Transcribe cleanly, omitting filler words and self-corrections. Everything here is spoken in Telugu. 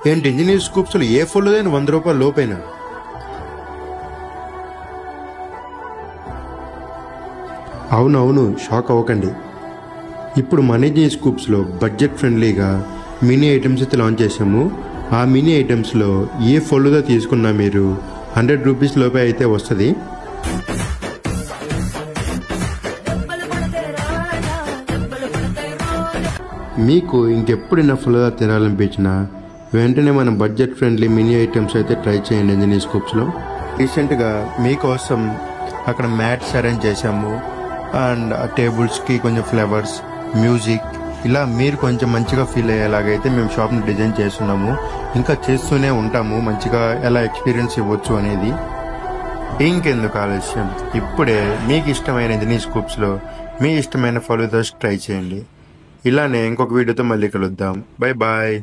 ఏంటి ఇంజనీర్ స్కూప్స్లో ఏ ఫుల్దైనా ₹100 లోపైనా? అవునవును, షాక్ అవ్వకండి. ఇప్పుడు మన ఇంజనీర్ స్కూప్స్లో బడ్జెట్ ఫ్రెండ్లీగా మినీ ఐటమ్స్ అయితే లాంచ్ చేసాము. ఆ మినీ ఐటమ్స్లో ఏ ఫుల్గా తీసుకున్నా మీరు ₹100 లోపే అయితే వస్తుంది. మీకు ఇంకెప్పుడైనా ఫుల్గా తినాలనిపించినా వెంటనే మన బడ్జెట్ ఫ్రెండ్లీ మినీ ఐటమ్స్ అయితే ట్రై చేయండి ఇంజనీర్ స్కూప్స్లో. రీసెంట్గా మీకోసం అక్కడ మ్యాట్స్ అరేంజ్ చేసాము అండ్ ఆ టేబుల్స్కి కొంచెం ఫ్లవర్స్, మ్యూజిక్, ఇలా మీరు కొంచెం మంచిగా ఫీల్ అయ్యేలాగైతే మేము షాప్ని డిజైన్ చేస్తున్నాము. ఇంకా చేస్తూనే ఉంటాము మంచిగా ఎలా ఎక్స్పీరియన్స్ ఇవ్వచ్చు అనేది. ఇంకెందుకు ఆలస్యం, ఇప్పుడే మీకు ఇష్టమైన ఇంజనీర్ స్కూప్స్లో మీ ఇష్టమైన ఫలూదాస్ ట్రై చేయండి. ఇలానే ఇంకొక వీడియోతో మళ్ళీ కలుద్దాం. Bye bye.